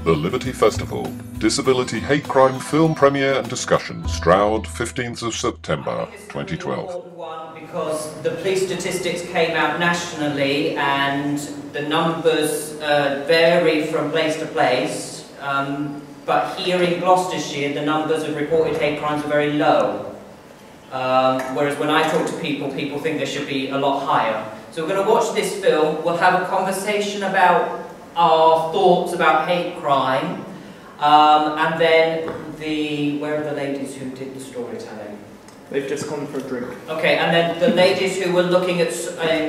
The Liberty Festival, Disability Hate Crime Film Premiere and Discussion, Stroud, 15th of September 2012. Because the police statistics came out nationally and the numbers vary from place to place, but here in Gloucestershire the numbers of reported hate crimes are very low. Whereas when I talk to people, people think they should be a lot higher. So we're going to watch this film, we'll have a conversation about our thoughts about hate crime, and then where are the ladies who did the storytelling? They've just gone for a drink. Okay, and then the ladies who were looking at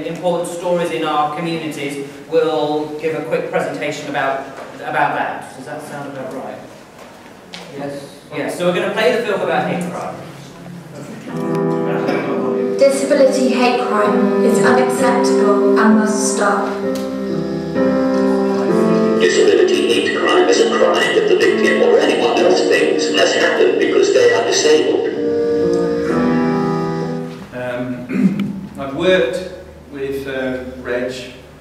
important stories in our communities will give a quick presentation about that. Does that sound about right? Yes. Yes. So we're going to play the film about hate crime. Disability hate crime is unacceptable and must stop. Disability hate crime is a crime that the victim or anyone else thinks has happened because they are disabled. I've worked with Reg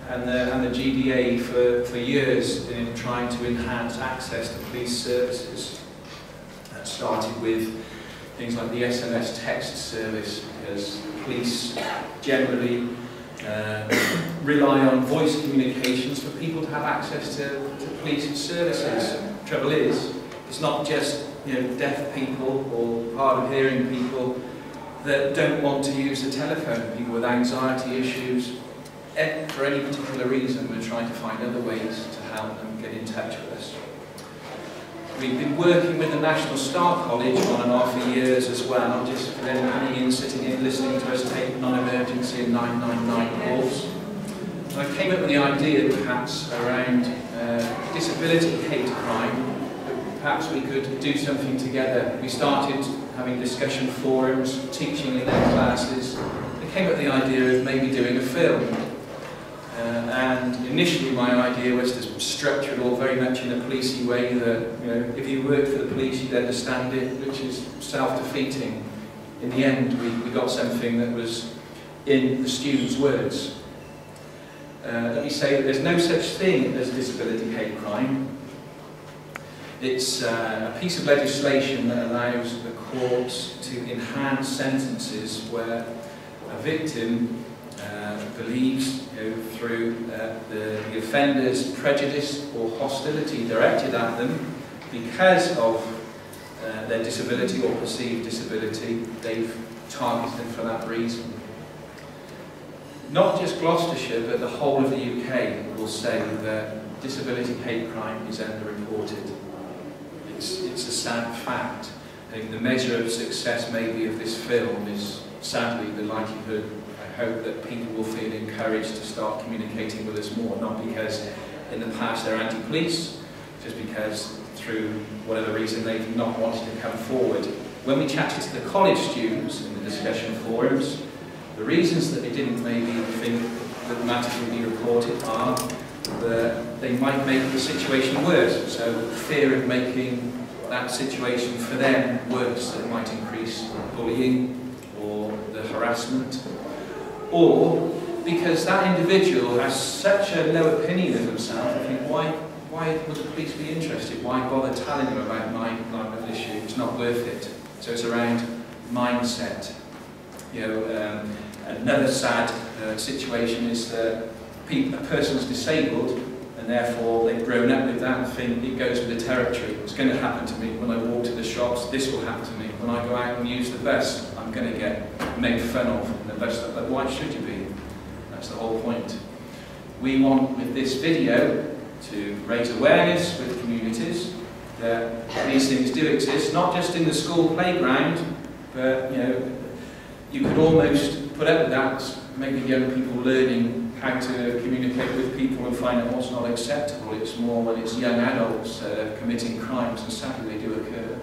and the GDA for years in trying to enhance access to police services. That started with things like the SMS text service, because police generally rely on voice communications for people to have access to police services. Trouble is, it's not just deaf people or hard of hearing people that don't want to use the telephone. People with anxiety issues, for any particular reason, we're trying to find other ways to help them get in touch with us. We've been working with the National Star College on and off for years as well, just for them coming in, sitting in, listening to us take non-emergency and 999 calls. And I came up with the idea perhaps around disability hate crime, that perhaps we could do something together. We started having discussion forums, teaching in their classes. I came up with the idea of maybe doing a film. And initially my idea was to structure it all very much in a policey way that, if you worked for the police you'd understand it, which is self-defeating. In the end we got something that was in the students' words. Let me say that there's no such thing as disability hate crime. It's a piece of legislation that allows the courts to enhance sentences where a victim believes through the offender's prejudice or hostility directed at them because of their disability or perceived disability, they've targeted them for that reason. Not just Gloucestershire, but the whole of the UK will say that disability hate crime is underreported. It's a sad fact. I think the measure of success maybe of this film is sadly the likelihood, I hope, that people will feel encouraged to start communicating with us more, not because in the past they're anti-police, just because through whatever reason they've not wanted to come forward. When we chatted to the college students in the discussion forums, the reasons that they didn't maybe think that matters would be reported are that they might make the situation worse. So fear of making that situation for them worse, that it might increase bullying or the harassment. Or because that individual has such a low opinion of themselves, I think, why would the police be interested? Why bother telling them about my issue? It's not worth it. So it's around mindset. Another sad situation is that a person's disabled and therefore they've grown up with that and think it goes with the territory. It's going to happen to me when I walk to the shops, this will happen to me. When I go out and use the bus, I'm going to get made fun of in the bus stop. But why should you be? That's the whole point. We want with this video to raise awareness with communities that these things do exist, not just in the school playground, but you could almost put up with that, maybe young people learning how to communicate with people and find out what's not acceptable. It's more when it's young adults committing crimes, and sadly they do occur.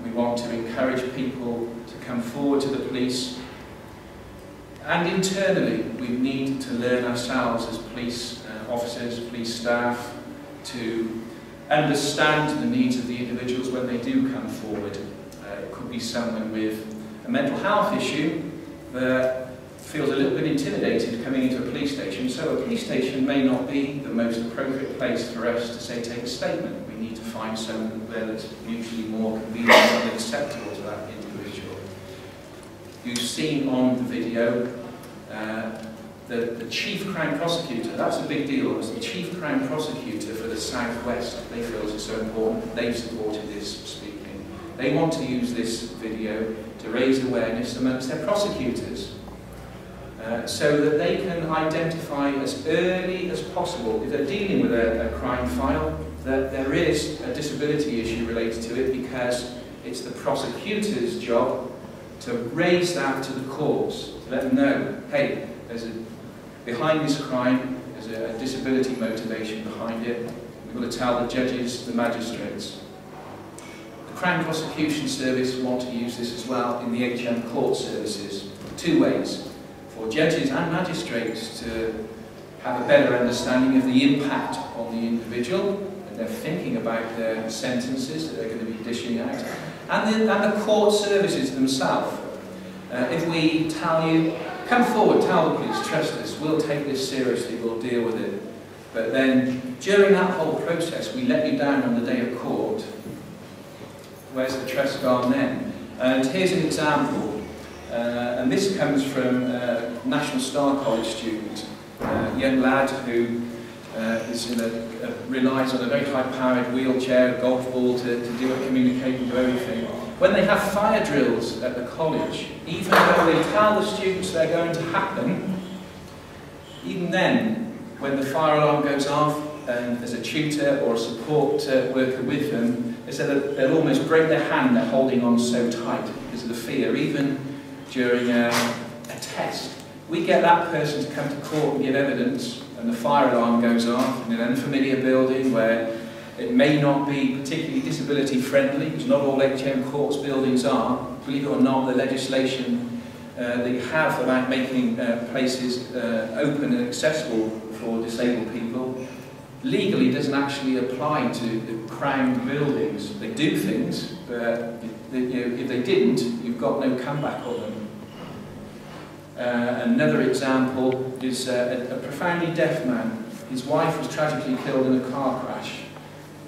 We want to encourage people to come forward to the police, and internally we need to learn ourselves as police officers, police staff, to understand the needs of the individuals when they do come forward. It could be someone with a mental health issue that feels a little bit intimidated coming into a police station, so a police station may not be the most appropriate place for us to say take a statement. We need to find somewhere that's mutually more convenient and acceptable to that individual. You've seen on the video the Chief Crown Prosecutor. That's a big deal. As the Chief Crown Prosecutor for the South West, they feel it's so important. They've supported this speaking. They want to use this video to raise awareness amongst their prosecutors so that they can identify as early as possible, if they're dealing with a crime file, that there is a disability issue related to it, because it's the prosecutor's job to raise that to the courts, to let them know, hey, behind this crime, there's a disability motivation behind it. We've got to tell the judges, the magistrates. The Crown Prosecution Service want to use this as well in the HM court services, two ways. For judges and magistrates to have a better understanding of the impact on the individual, and they're thinking about their sentences that they're going to be dishing out, and the court services themselves. If we tell you, come forward, tell the police, trust us, we'll take this seriously, we'll deal with it. But then, during that whole process, we let you down on the day of court. Where's the trust gone then? And here's an example, and this comes from a National Star College student, a young lad who relies on a very high-powered wheelchair, golf ball to do it, communicate and do everything. When they have fire drills at the college, even though they tell the students they're going to happen, even then, when the fire alarm goes off and there's a tutor or a support worker with them, they say that they'll almost break their hand, they're holding on so tight because of the fear, even during a test. We get that person to come to court and give evidence, and the fire alarm goes off in an unfamiliar building where it may not be particularly disability friendly, because not all HM courts buildings are. Believe it or not, the legislation that you have about making places open and accessible for disabled people legally doesn't actually apply to the Crown buildings. They do things, but if they didn't, you've got no comeback on them. Another example is a profoundly deaf man. His wife was tragically killed in a car crash.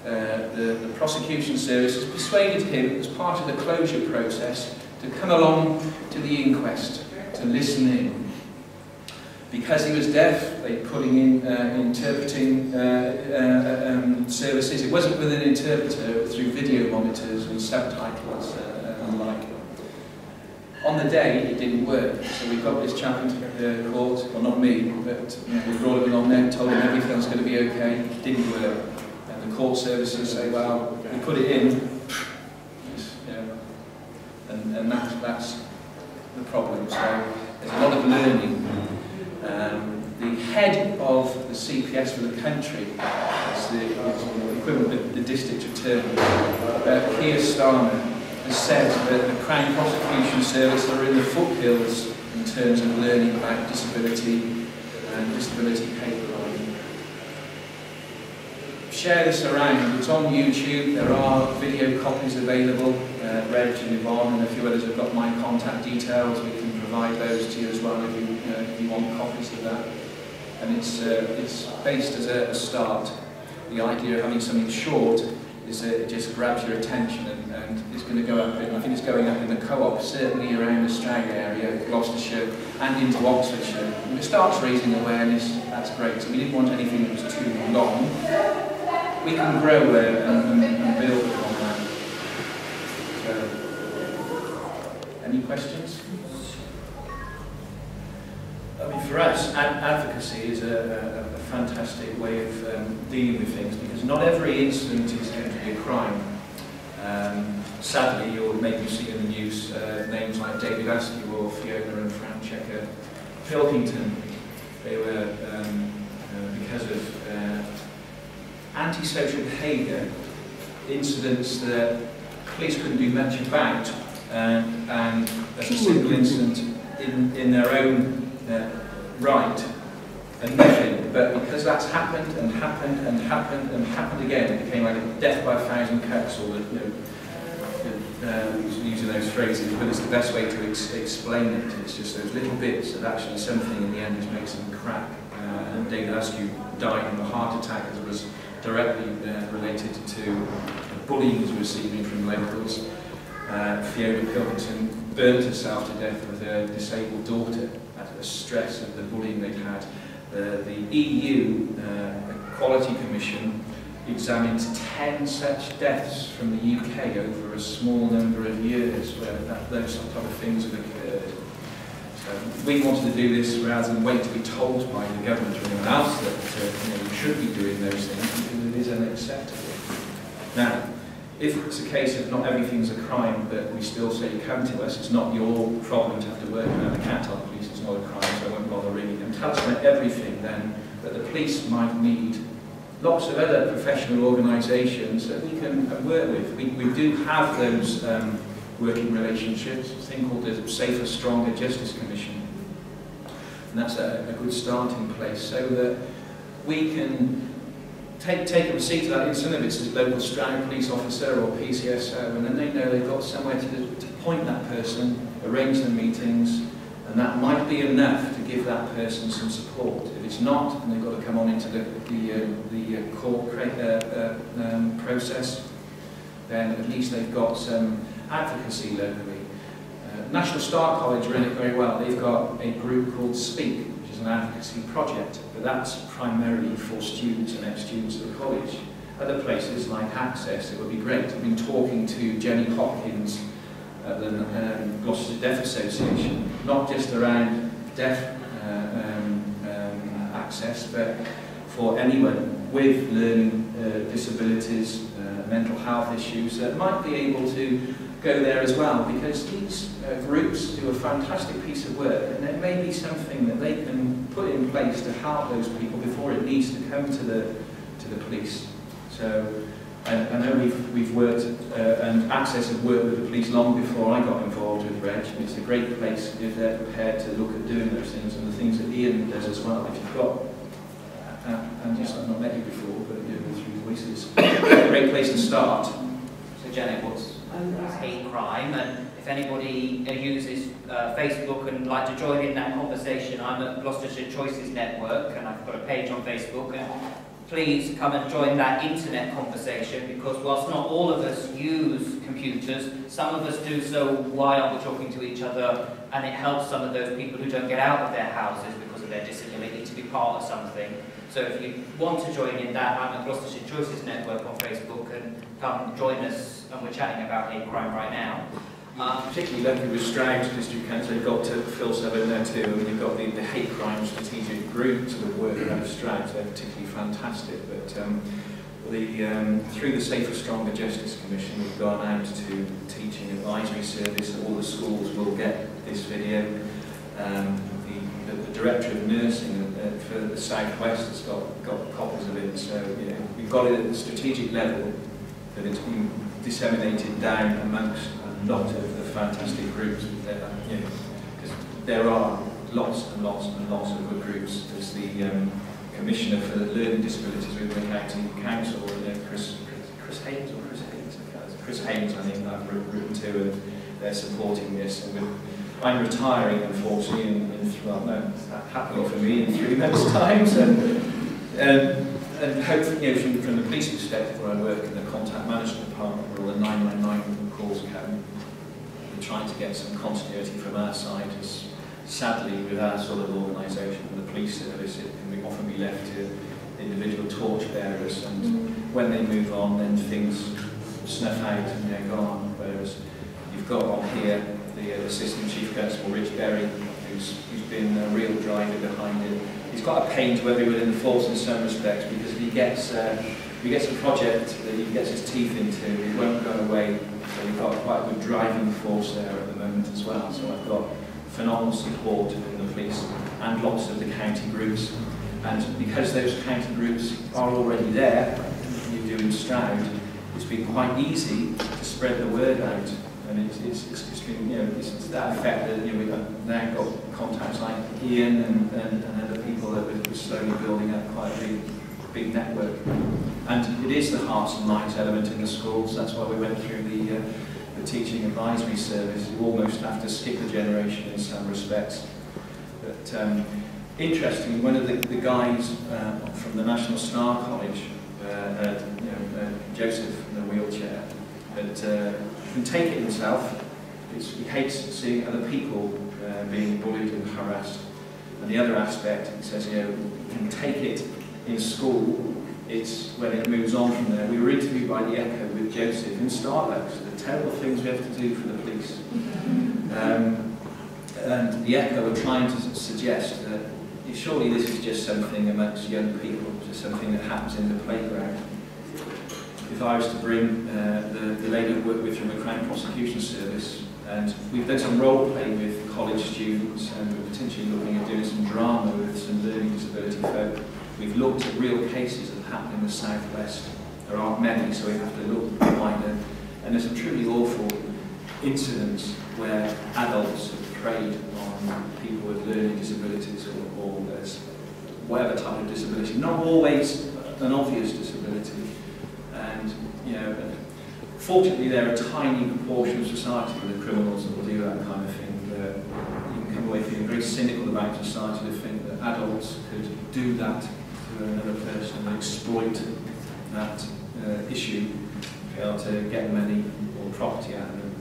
The prosecution service has persuaded him, as part of the closure process, to come along to the inquest, to listen in. Because he was deaf, they put him in interpreting services. It wasn't with an interpreter, it was through video monitors and subtitles and the like. On the day, it didn't work, so we got this chap into court, well not me, but we brought him along there, told him everything's going to be okay, it didn't work. And the court services say, well, we put it in, and that's the problem. So there's a lot of learning. The head of the CPS for the country, is the equivalent of the district attorney, Keir Starmer, has said that the Crown Prosecution Service are in the foothills in terms of learning about disability and disability hate crime. Share this around. It's on YouTube. There are video copies available. Reg and Yvonne and a few others have got my contact details. We can provide those to you as well if you want copies of that. And it's based as a start. The idea of having something short is that it just grabs your attention, and it's going to go up, I think it's going up in the co-op, certainly around the Stroud area, Gloucestershire, and into Oxfordshire. When it starts raising awareness, that's great. So we didn't want anything that was too long. We can grow and build on that. So, any questions? I mean, for us, advocacy is a fantastic way of dealing with things, because not every incident is going to be a crime. Sadly, you'll maybe see in the news names like David Askew or Fiona and Fran Checker Pilkington. They were, because of antisocial behaviour, incidents that police couldn't do much about, and as a single incident in their own right, and nothing, but because that's happened and happened and happened and happened again, it became like a death by 1,000 cuts, or the using those phrases, but it's the best way to explain it. It's just those little bits that actually something in the end just makes them crack. And David Askew died from a heart attack as it was directly related to the bullying he was receiving from locals. Fiona Pilkington burnt herself to death with her disabled daughter out of the stress of the bullying they'd had. The EU Equality Commission examined 10 such deaths from the UK over a small number of years where those type of things have occurred. So we wanted to do this rather than wait to be told by the government or anyone else that we should be doing those things, because it is unacceptable. Now, if it's a case of not everything's a crime, but we still say come to us, it's not your problem to have to work around. I can't tell the police it's not a crime, so I won't bother ringing them. Tell us about everything then that the police might need. Lots of other professional organisations that we can work with. We do have those working relationships, a thing called the Safer, Stronger Justice Commission. And that's a good starting place so that we can take a receipt of that incident, if it's a local Stroud police officer or PCSO, and then they know they've got somewhere to point that person, arrange the meetings, and that might be enough to give that person some support. If it's not, and they've got to come on into the court process, then at least they've got some advocacy locally. National Star College run it very well. They've got a group called Speak, which is an advocacy project, but that's primarily for students and ex-students of the college. Other places like Access, it would be great. I've been talking to Jenny Hopkins at the Gloucestershire Deaf Association, not just around deaf access, but for anyone with learning disabilities, mental health issues that might be able to go there as well, because these groups do a fantastic piece of work, and there may be something that they can put in place to help those people before it needs to come to the police. So I know we've worked, and Access have worked with the police long before I got involved with Reg. It's a great place if they're prepared to look at doing those things, and the things that Ian does as well. If you've got, I've not met you before, but through voices, a great place to start. So Janet, what's hate crime? And if anybody uses Facebook and would like to join in that conversation, I'm at Gloucestershire Choices Network, and I've got a page on Facebook. And please come and join that internet conversation, because whilst not all of us use computers, some of us do so while we're talking to each other, and it helps some of those people who don't get out of their houses because of their disability to be part of something. So if you want to join in that, I'm at Gloucestershire Choices Network on Facebook, and come join us, and we're chatting about hate crime right now. Particularly lucky with Stroud District Council, they've got to Phil Severn there too, and you've got the hate crime strategic group sort of working out of Stroud, so they're particularly fantastic. But through the Safer, Stronger Justice Commission, we've gone out to teaching advisory service, so all the schools will get this video. The Director of Nursing for the South West has got copies of it, so we've got it at the strategic level, that it's been disseminated down amongst a lot of the fantastic groups. Because there are lots and lots and lots of good groups. There's the Commissioner for Learning Disabilities with the County Council, Chris Haynes, I think, I've written to, and they're supporting this. And I'm retiring, unfortunately, happily for me, in 3 months' time. So, and hopefully, from the police perspective, where I work in the contact management department, where all the 999 calls come, we're trying to get some continuity from our side. As sadly, with our sort of organisation, the police service, it can often be left to individual torchbearers, and when they move on, then things snuff out and they're gone. Whereas you've got on here the Assistant Chief Constable, Rich Berry, who's been a real driver behind it. He's got a pain to everyone in the force in some respects, because if he gets a project that he gets his teeth into, it won't go away. So we've got quite a good driving force there at the moment as well. So I've got phenomenal support from the police and lots of the county groups. And because those county groups are already there, you do in Stroud, it's been quite easy to spread the word out. And it's just been, it's that effect that we've now got contacts like Ian and other people that we're slowly building up quite a big network. And it is the hearts and minds element in the schools. That's why we went through the teaching advisory service, you almost have to skip a generation in some respects. But interestingly, one of the guys from the National Star College, Joseph in the wheelchair, that can take it himself. He hates seeing other people being bullied and harassed. And the other aspect, he says, you can take it in school. It's when it moves on from there. We were interviewed by the Echo with Joseph in Starbucks, the terrible things we have to do for the police. And the Echo were trying to suggest that surely this is just something amongst young people, just something that happens in the playground. If I was to bring the lady I work with from the Crown Prosecution Service, and we've done some role play with college students, and we're potentially looking at doing some drama with some learning disability folk. We've looked at real cases that happen in the southwest. There aren't many, so we have to look wider. And there's some truly awful incidents where adults have preyed on people with learning disabilities or whatever type of disability. Not always an obvious disability. And fortunately, there are a tiny proportion of society with the criminals that will do that kind of thing. You can come away feeling very cynical about society to think that adults could do that to another person and exploit that issue, be able to get money or property out of them.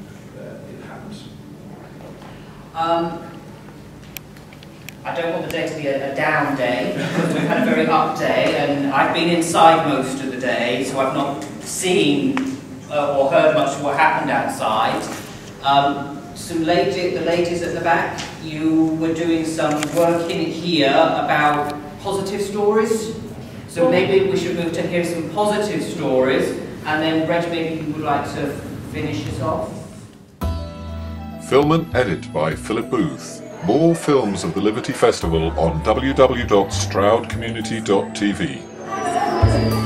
It happens. I don't want the day to be a down day, because we've had a very up day, and I've been inside most of the day, so I've not seen or heard much of what happened outside. The ladies at the back, you were doing some work in here about positive stories, so maybe we should move to hear some positive stories, and then Reg, maybe you would like to finish us off. Film and edit by Philip Booth. More films of the Liberty Festival on www.stroudcommunity.tv.